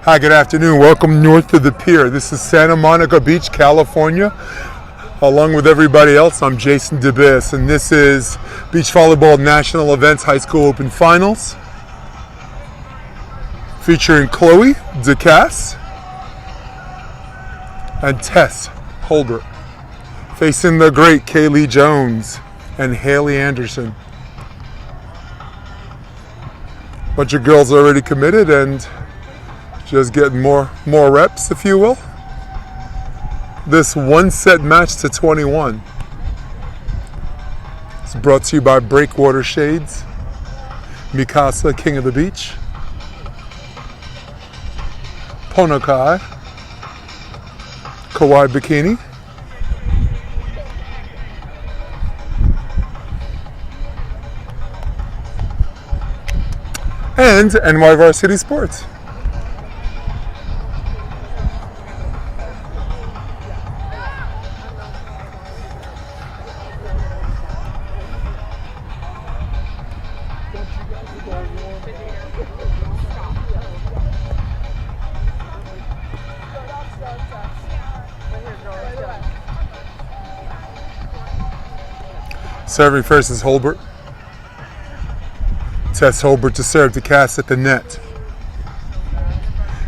Hi, good afternoon. Welcome north to the pier. This is Santa Monica Beach, California. Along with everybody else, I'm Jason Decas, and this is Beach Volleyball National Events High School Open Finals, featuring Chloe, Decas, and Tess, Holbert, facing the great Kaylee Jones and Hayley Anderson. Bunch of girls already committed and just getting more reps, if you will. This one set match to 21. It's brought to you by Breakwater Shades, Mikasa, King of the Beach, Ponokai, Kawaii Bikini, and NY Varsity Sports. Serving first is Holbert. Tess Holbert to serve to cast at the net.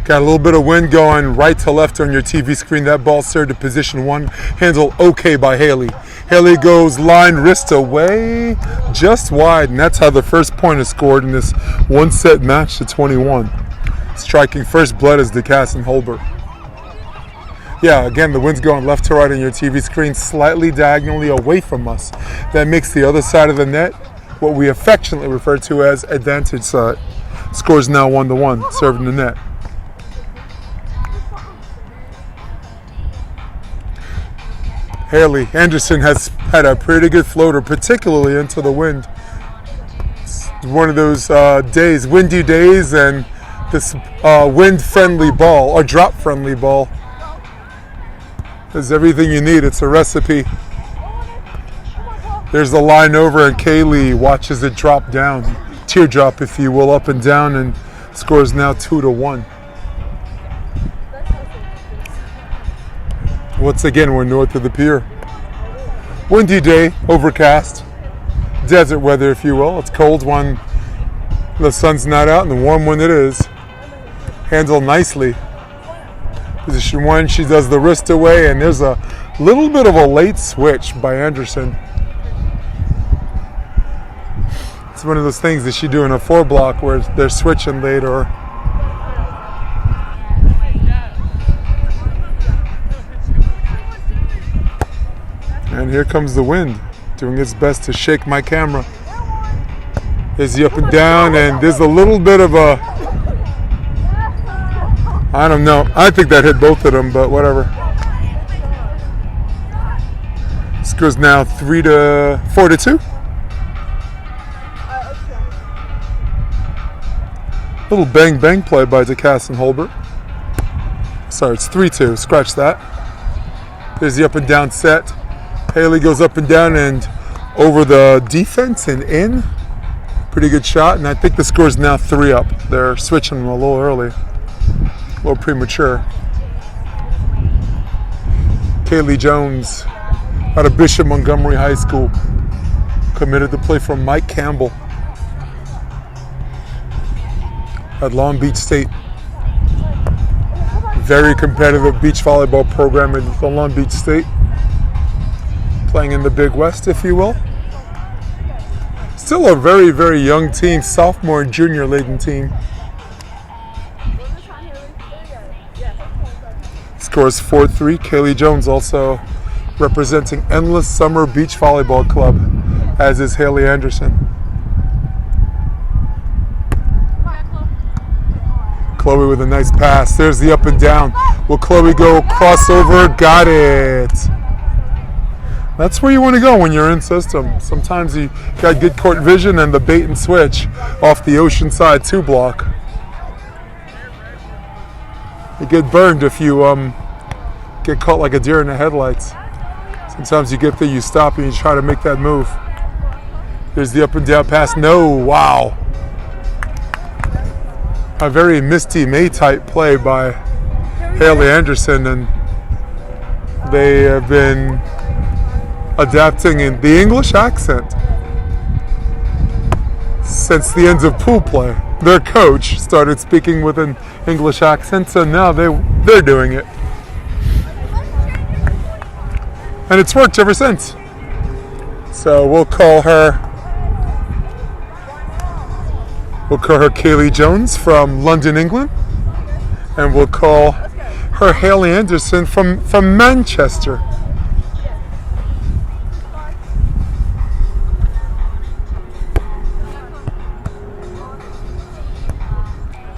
Got a little bit of wind going right to left on your TV screen. That ball served to position one. Handled okay by Hayley. Hayley goes line wrist away, just wide, and that's how the first point is scored in this one set match to 21. Striking first blood is Decas and Holbert. Yeah, again, the wind's going left to right on your TV screen, slightly diagonally away from us. That makes the other side of the net what we affectionately refer to as advantage side. Score's now 1-1, serving the net. Hayley Anderson has had a pretty good floater, particularly into the wind. It's one of those days, windy days, and this wind-friendly ball, or drop-friendly ball, is everything you need. It's a recipe. There's the line over, and Kaylee watches it drop down, teardrop, if you will, up and down, and scores now 2-1. Once again, we're north of the pier. Windy day, overcast, desert weather, if you will. It's cold when the sun's not out, and warm when it is. Handled nicely. Position one, she does the wrist away, and there's a little bit of a late switch by Anderson. It's one of those things that she do in a 4-block where they're switching late, or and here comes the wind, doing its best to shake my camera. There's the up and down, and there's a little bit of a, I don't know. I think that hit both of them, but whatever. Score's now 4-2. Little bang play by Decas and Holbert. Sorry, it's 3-2. Scratch that. There's the up and down set. Hayley goes up and down and over the defense and in. Pretty good shot, and I think the score's now 3-up. They're switching them a little early. A little premature. Kaylee Jones out of Bishop Montgomery High School, committed to play for Mike Campbell at Long Beach State. Very competitive beach volleyball program at Long Beach State. Playing in the Big West, if you will. Still a very, very young team, sophomore and junior laden team. Scores 4-3. Kaylee Jones also representing Endless Summer Beach Volleyball Club, as is Hayley Anderson. Chloe with a nice pass. There's the up and down. Will Chloe go crossover? Got it. That's where you want to go when you're in system. Sometimes you got good court vision and the bait and switch off the Oceanside 2-block. You get burned if you get caught like a deer in the headlights. Sometimes you get there, you stop, and you try to make that move. There's the up and down pass. No, wow. a very Misty May type play by Hayley Anderson, and they have been adapting in the English accent since the end of pool play. Their coach started speaking with an English accent, and now they're doing it. And it's worked ever since. So we'll call her Kaylee Jones from London, England. And we'll call her Hayley Anderson from Manchester.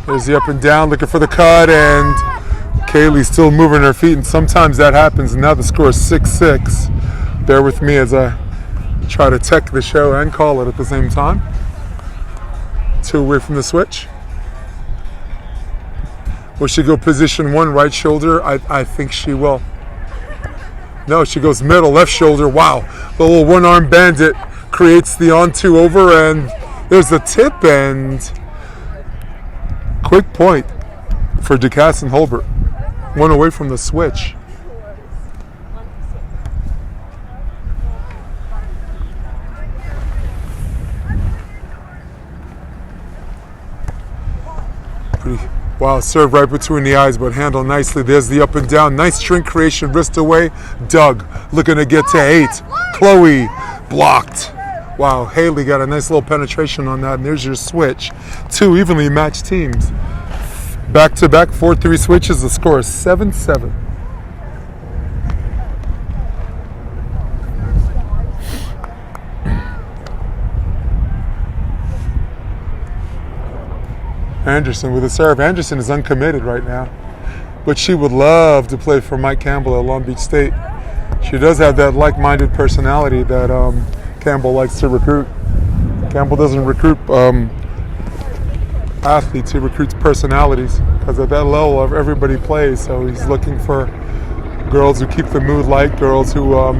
There's the up and down, looking for the cut, and Kaylee's still moving her feet, and sometimes that happens, and now the score is 6-6. Bear with me as I try to tech the show and call it at the same time. 2 away from the switch. Will she go position 1, right shoulder? I think she will. No, she goes middle, left shoulder. Wow. The little one-arm bandit creates the on-2 over, and there's the tip, and quick point for Decas and Holbert. 1 away from the switch. Wow, serve right between the eyes, but handle nicely. There's the up and down. Nice string creation, wrist away. Doug looking to get to 8. Chloe blocked. Wow, Hayley got a nice little penetration on that, and there's your switch. 2 evenly matched teams. Back-to-back 4-3 switches. The score is 7-7. Anderson with a serve. Anderson is uncommitted right now, but she would love to play for Mike Campbell at Long Beach State. She does have that like-minded personality that Campbell likes to recruit. Campbell doesn't recruit athletes, he recruits personalities, because at that level everybody plays, so he's looking for girls who keep the mood light, girls who are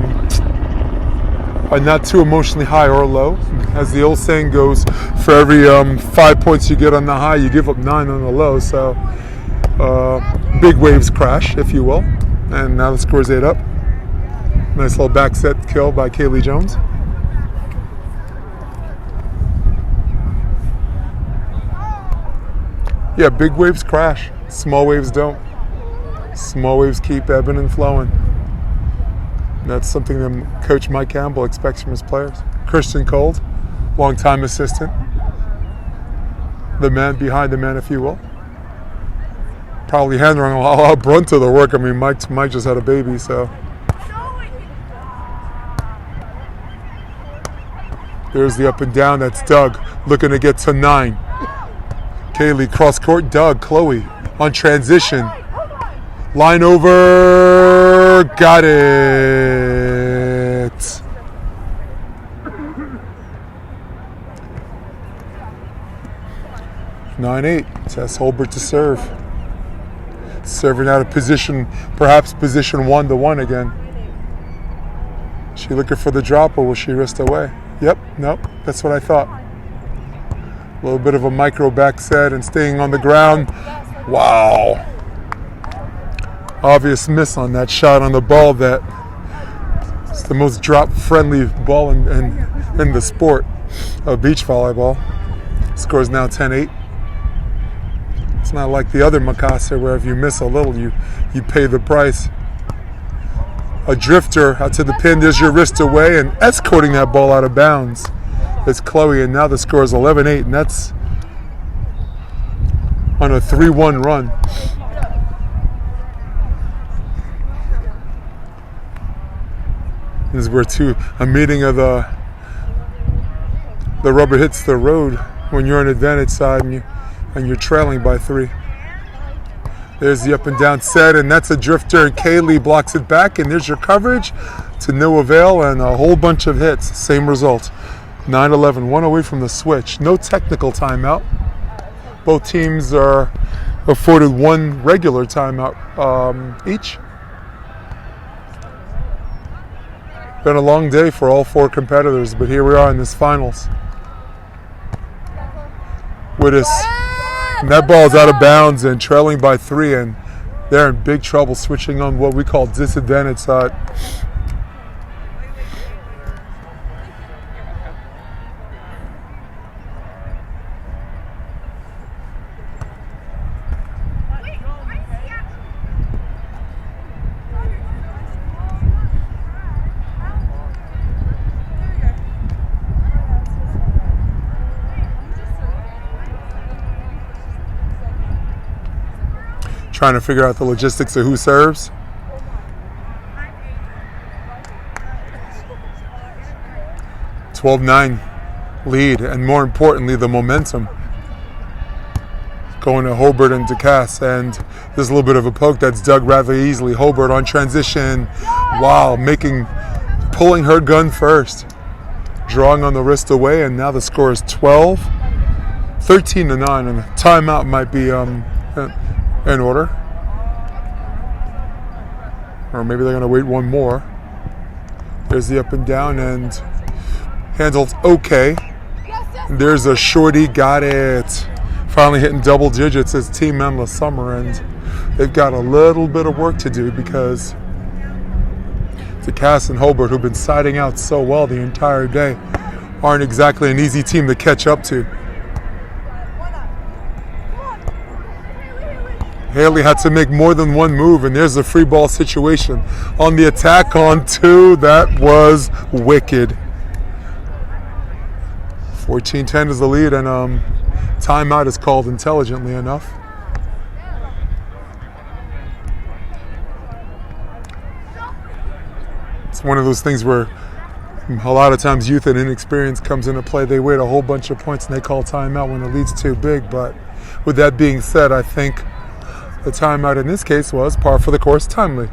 not too emotionally high or low. As the old saying goes, for every 5 points you get on the high, you give up 9 on the low. So big waves crash, if you will. And now the score's 8 up. Nice little back set kill by Kaylee Jones. Yeah, big waves crash. Small waves don't. Small waves keep ebbing and flowing. That's something that Coach Mike Campbell expects from his players. Christian Cold, longtime assistant. The man behind the man, if you will. Probably handling a lot brunt of the work. I mean, Mike just had a baby, so. There's the up and down. That's Doug looking to get to 9. Kaylee cross court. Doug, Chloe on transition. Line over. Got it. 9-8. Tess Holbert to serve. Serving out of position, perhaps position 1-1 again. She looking for the drop, or will she wrist away? Yep, nope, that's what I thought. A little bit of a micro back set and staying on the ground. Wow. Obvious miss on that shot on the ball. That it's the most drop-friendly ball in the sport of beach volleyball. Score is now 10-8. It's not like the other Mikasa where if you miss a little, you pay the price. A drifter out to the pin. There's your wrist away, and escorting that ball out of bounds. It's Chloe, and now the score is 11-8, and that's on a 3-1 run. This is where a meeting of the rubber hits the road when you're on advantage side and you're trailing by 3. There's the up and down set, and that's a drifter, and Kaylee blocks it back, and there's your coverage to no avail, and a whole bunch of hits. Same result. 9-11, 1 away from the switch. No technical timeout. Both teams are afforded 1 regular timeout each. Been a long day for all 4 competitors, but here we are in this finals. With us And that ball's out of bounds and trailing by 3, and they're in big trouble switching on what we call disadvantage side. Trying to figure out the logistics of who serves. (12-9) lead, and more importantly, the momentum going to Holbert and Decas. And there's a little bit of a poke that's dug rather easily. Holbert on transition, wow, pulling her gun first, drawing on the wrist away, and now the score is 13-9, and a timeout might be in order, or maybe they're going to wait one more. There's the up and down, and handled okay. There's a shorty, got it. Finally hitting double digits as Team Endless Summer, and they've got a little bit of work to do because Decas and Holbert, who've been siding out so well the entire day, aren't exactly an easy team to catch up to. Hayley had to make more than one move, and there's a free ball situation. On the attack on 2, that was wicked. 14-10 is the lead, and timeout is called intelligently enough. It's one of those things where a lot of times youth and inexperience comes into play. They wait a whole bunch of points and they call timeout when the lead's too big. But with that being said, I think the timeout in this case was par for the course, timely.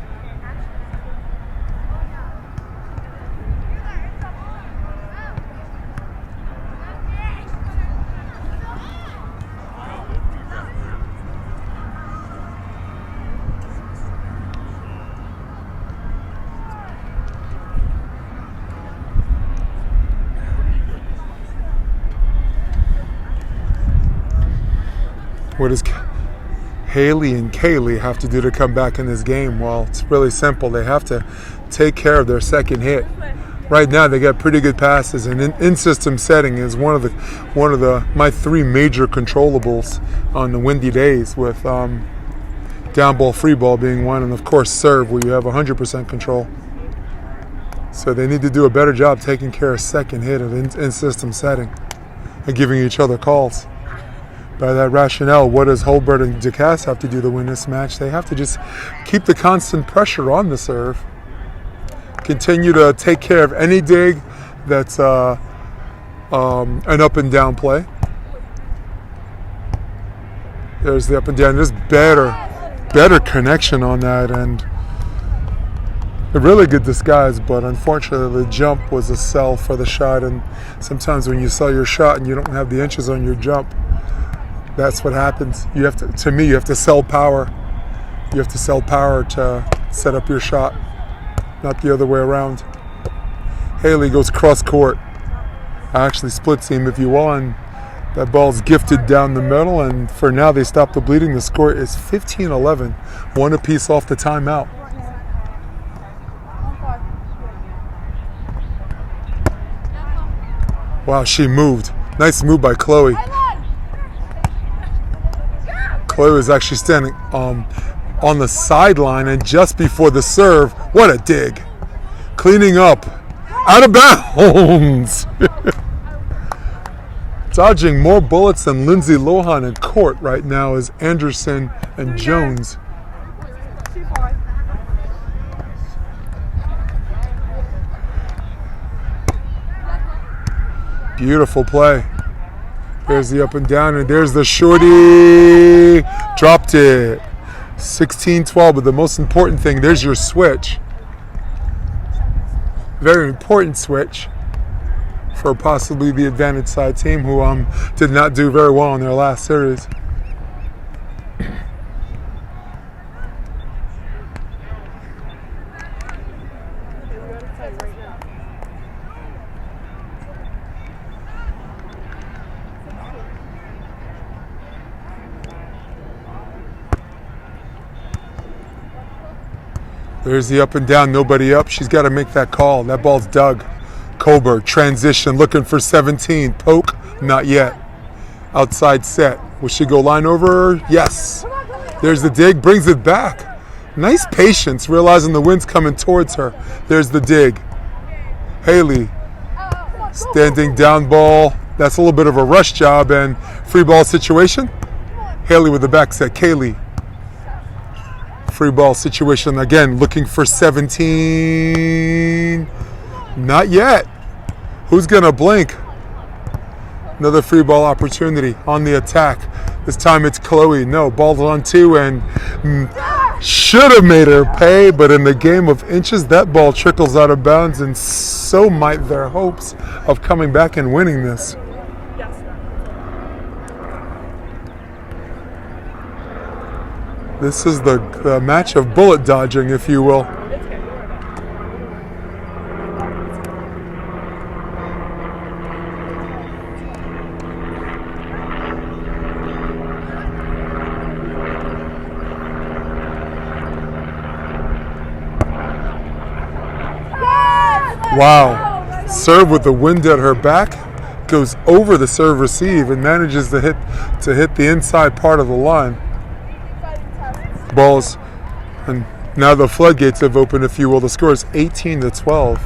What does Hayley and Kaylee have to do to come back in this game? Well, it's really simple. They have to take care of their second hit. Right now, they got pretty good passes, and in-system setting is one of my 3 major controllables on the windy days, with down ball, free ball being one, and of course serve, where you have 100% control. So they need to do a better job taking care of second hit of in-system setting and giving each other calls. By that rationale, what does Holbert and Decas have to do to win this match? They have to just keep the constant pressure on the serve. Continue to take care of any dig that's an up and down play. There's the up and down. There's better connection on that, and a really good disguise, but unfortunately the jump was a sell for the shot, and sometimes when you sell your shot and you don't have the inches on your jump, that's what happens. You have to sell power. You have to sell power to set up your shot, not the other way around. Hayley goes cross court. Actually split seam, if you will, and that ball's gifted down the middle, and for now they stop the bleeding. The score is 15-11, 1 apiece off the timeout. Wow, she moved. Nice move by Chloe. Chloe was actually standing on the sideline, and just before the serve, what a dig. Cleaning up, out of bounds. Dodging more bullets than Lindsay Lohan in court right now is Anderson and Jones. Beautiful play. There's the up and down, and there's the shorty. Dropped it. 16-12, but the most important thing, there's your switch. Very important switch for possibly the advantage side team, who did not do very well in their last series. There's the up and down, nobody up. She's got to make that call. That ball's dug. Holbert, transition, looking for 17. Poke, not yet. Outside set. Will she go line over? Yes. There's the dig, brings it back. Nice patience, realizing the wind's coming towards her. There's the dig. Hayley, standing down ball. That's a little bit of a rush job and free ball situation. Hayley with the back set. Kaylee. Free ball situation again, looking for 17. Not yet. Who's gonna blink? Another free ball opportunity on the attack. This time it's Chloe. No, ball's on 2 and should have made her pay, but in the game of inches, that ball trickles out of bounds, and so might their hopes of coming back and winning this. This is the match of bullet dodging, if you will. Wow. Serve with the wind at her back, goes over the serve receive and manages to hit the inside part of the line. Balls, and now the floodgates have opened, if you will. The score is 18-12.